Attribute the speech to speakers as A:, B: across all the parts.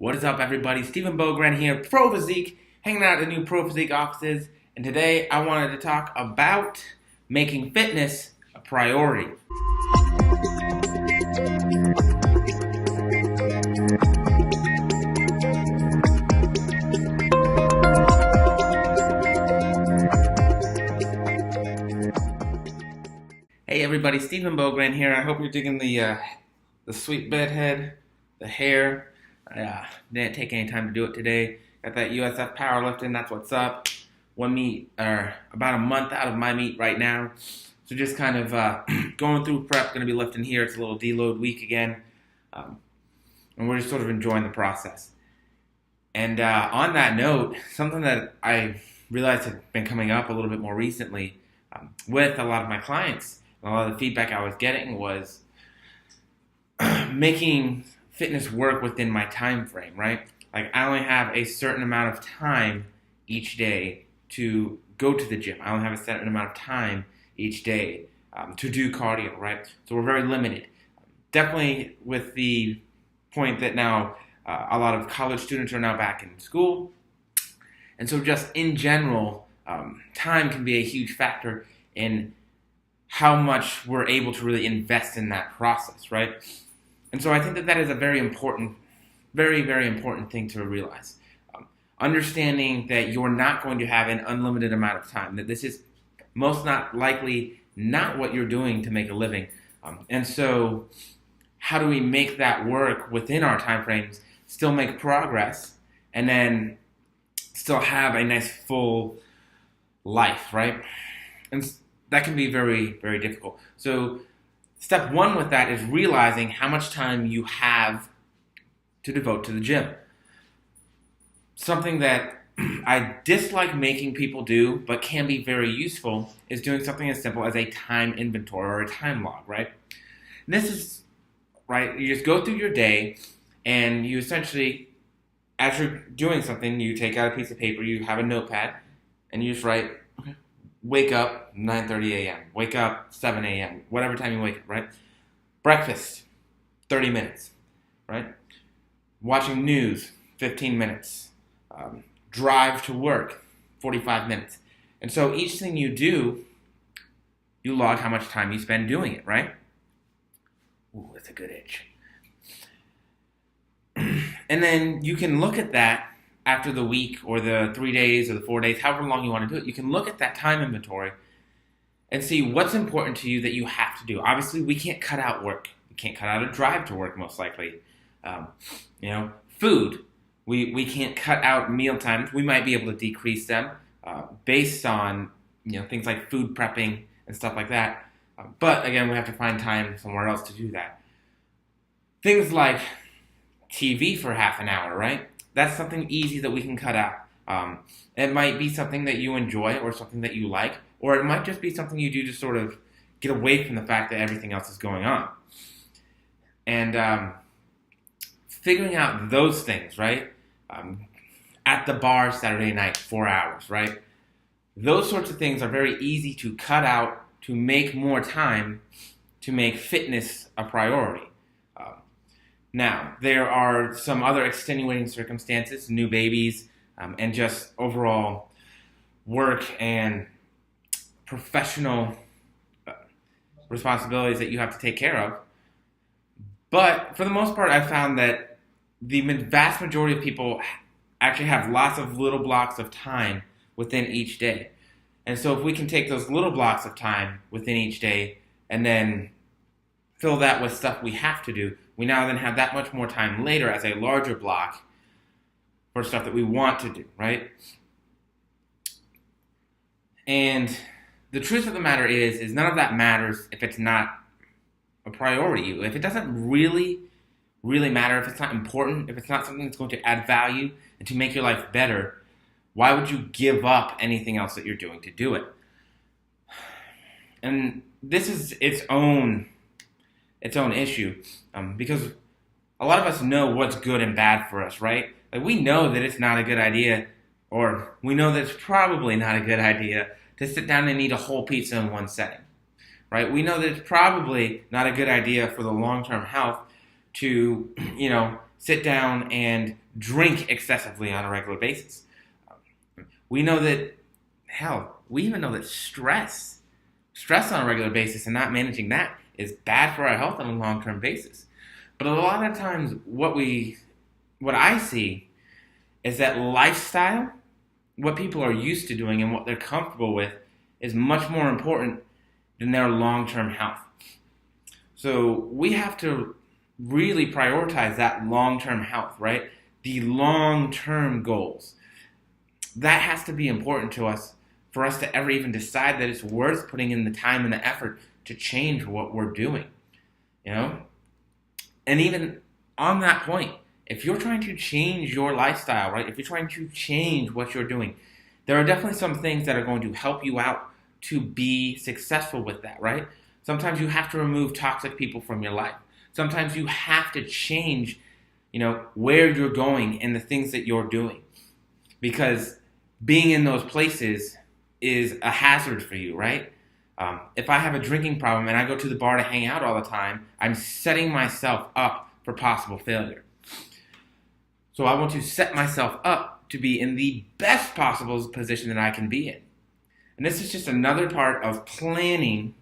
A: What is up, everybody? Stephen Bogren here, Pro Physique, hanging out at the new Pro Physique offices. And today I wanted to talk about making fitness a priority. Hey everybody, Stephen Bogren here. I hope you're digging the sweet bed head, the hair. I didn't take any time to do it today. Got that USF powerlifting, that's what's up. One meet, or about a month out of my meet right now. So just kind of going through prep, going to be lifting here. It's a little deload week again. And we're just sort of enjoying the process. And on that note, something that I realized had been coming up a little bit more recently with a lot of my clients, and a lot of the feedback I was getting was making fitness work within my time frame, right? Like I only have a certain amount of time each day to go to the gym. I only have a certain amount of time each day to do cardio, right? So we're very limited. Definitely with the point that now a lot of college students are now back in school. And so just in general, time can be a huge factor in how much we're able to really invest in that process, right? And so I think that that is a very important, very, very important thing to realize. Understanding that you're not going to have an unlimited amount of time, that this is most not likely not what you're doing to make a living. And so how do we make that work within our time frames, still make progress, and then still have a nice full life, right? And that can be very, very difficult. So step one with that is realizing how much time you have to devote to the gym. Something that I dislike making people do, but can be very useful, is doing something as simple as a time inventory or a time log, right? And this is, right, you just go through your day and you essentially, as you're doing something, you take out a piece of paper, you have a notepad, and you just write, okay, wake up 9:30 a.m., wake up 7 a.m., whatever time you wake up, right? Breakfast, 30 minutes, right? Watching news, 15 minutes. Drive to work, 45 minutes. And so each thing you do, you log how much time you spend doing it, right? Ooh, that's a good itch. And then you can look at that after the week or the 3 days or the 4 days, however long you want to do it. You can look at that time inventory and see what's important to you that you have to do. Obviously, we can't cut out work. We can't cut out a drive to work, most likely. Food. We can't cut out meal times. We might be able to decrease them based on things like food prepping and stuff like that. But again, we have to find time somewhere else to do that. Things like TV for half an hour, right? That's something easy that we can cut out. It might be something that you enjoy or something that you like, or it might just be something you do to sort of get away from the fact that everything else is going on. And figuring out those things, right? At the bar Saturday night, 4 hours, right? Those sorts of things are very easy to cut out to make more time to make fitness a priority. Now, there are some other extenuating circumstances, new babies, and just overall work and professional responsibilities that you have to take care of. But for the most part, I found that the vast majority of people actually have lots of little blocks of time within each day. And so if we can take those little blocks of time within each day and then fill that with stuff we have to do, we now then have that much more time later as a larger block for stuff that we want to do, right? And the truth of the matter is none of that matters if it's not a priority. If it doesn't really matter, if it's not important, if it's not something that's going to add value and to make your life better, why would you give up anything else that you're doing to do it? And this is its own issue, because a lot of us know what's good and bad for us, right? Like we know that it's not a good idea, or we know that it's probably not a good idea to sit down and eat a whole pizza in one setting, right? We know that it's probably not a good idea for the long-term health to, sit down and drink excessively on a regular basis. We know that, we even know that stress on a regular basis and not managing that is bad for our health on a long-term basis. But a lot of times what I see is that lifestyle, what people are used to doing and what they're comfortable with, is much more important than their long-term health. So we have to really prioritize that long-term health, right? The long-term goals. That has to be important to us for us to ever even decide that it's worth putting in the time and the effort to change what we're doing, you know? And even on that point, if you're trying to change your lifestyle, right? If you're trying to change what you're doing, there are definitely some things that are going to help you out to be successful with that, right? Sometimes you have to remove toxic people from your life. Sometimes you have to change, where you're going and the things that you're doing. Because being in those places is a hazard for you, right? If I have a drinking problem and I go to the bar to hang out all the time, I'm setting myself up for possible failure. So I want to set myself up to be in the best possible position that I can be in. And this is just another part of planning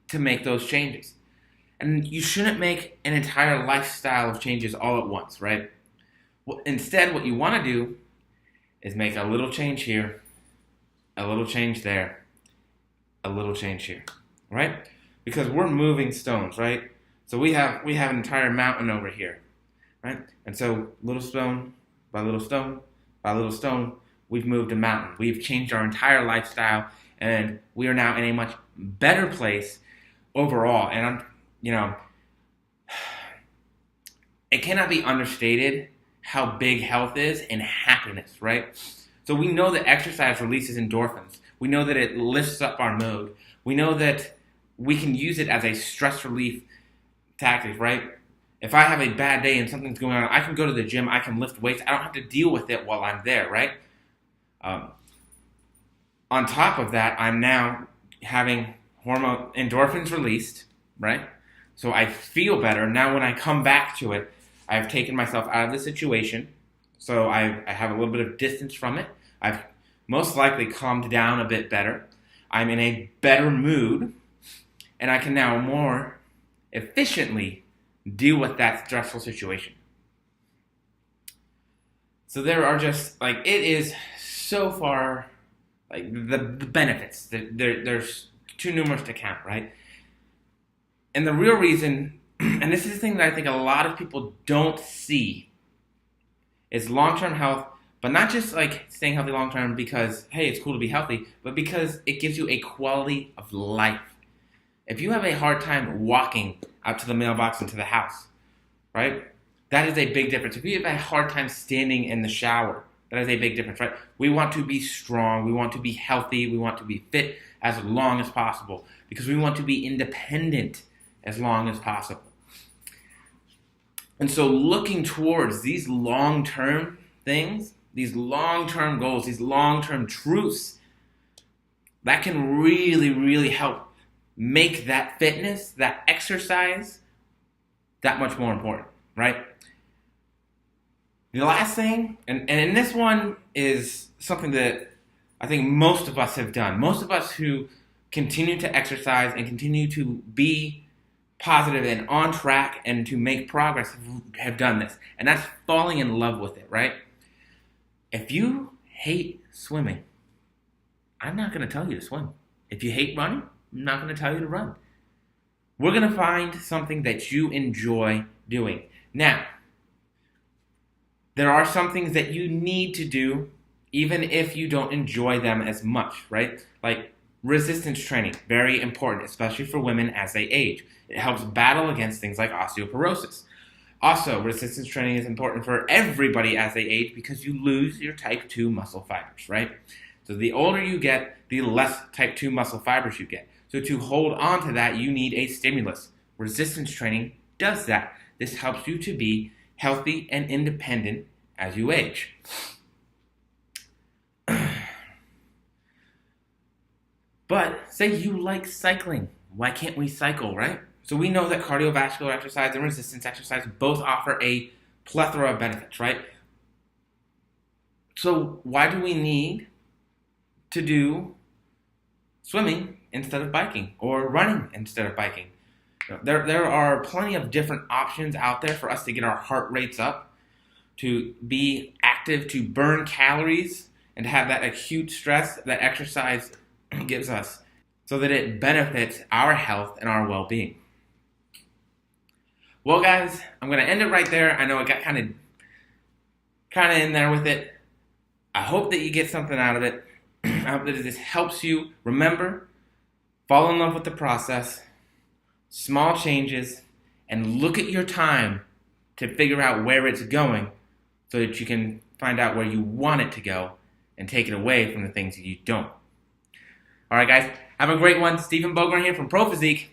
A: to make those changes. And you shouldn't make an entire lifestyle of changes all at once, right? Instead, what you want to do is make a little change here, a little change there, a little change here, right? Because we're moving stones, right? So we have an entire mountain over here, right? And so little stone by little stone by little stone, we've moved a mountain. We've changed our entire lifestyle, and we are now in a much better place overall. And it cannot be understated how big health is and happiness, right? So we know that exercise releases endorphins. We know that it lifts up our mood. We know that we can use it as a stress relief tactic, right? If I have a bad day and something's going on, I can go to the gym, I can lift weights. I don't have to deal with it while I'm there, right? On top of that, I'm now having endorphins released, right? So I feel better. Now when I come back to it, I've taken myself out of the situation. So I have a little bit of distance from it. I've most likely calmed down a bit better. I'm in a better mood. And I can now more efficiently deal with that stressful situation. So there are just, it is so far, the benefits. There's too numerous to count, right? And the real reason, and this is the thing that I think a lot of people don't see, is long-term health, but not just staying healthy long-term because, hey, it's cool to be healthy, but because it gives you a quality of life. If you have a hard time walking out to the mailbox and to the house, right? That is a big difference. If you have a hard time standing in the shower, that is a big difference, right? We want to be strong. We want to be healthy. We want to be fit as long as possible because we want to be independent as long as possible. And so looking towards these long-term things, these long-term goals, these long-term truths, that can really, really help make that fitness, that exercise, that much more important, right? The last thing, and this one is something that I think most of us have done. Most of us who continue to exercise and continue to be positive and on track and to make progress have done this. And that's falling in love with it, right? If you hate swimming, I'm not going to tell you to swim. If you hate running, I'm not going to tell you to run. We're going to find something that you enjoy doing. Now, there are some things that you need to do even if you don't enjoy them as much, right? Like resistance training, very important, especially for women as they age. It helps battle against things like osteoporosis. Also, resistance training is important for everybody as they age because you lose your type 2 muscle fibers, right? So the older you get, the less type 2 muscle fibers you get. So to hold on to that, you need a stimulus. Resistance training does that. This helps you to be healthy and independent as you age. But say you like cycling. Why can't we cycle, right? So we know that cardiovascular exercise and resistance exercise both offer a plethora of benefits, right? So why do we need to do swimming instead of biking or running instead of biking? There are plenty of different options out there for us to get our heart rates up, to be active, to burn calories, and to have that acute stress that exercise gives us so that it benefits our health and our well-being. Well, guys, I'm going to end it right there. I know I got kind of in there with it. I hope that you get something out of it. I hope that this helps you. Remember, fall in love with the process, small changes, and look at your time to figure out where it's going so that you can find out where you want it to go and take it away from the things that you don't. All right, guys, have a great one. Stephen Bogren here from Pro Physique.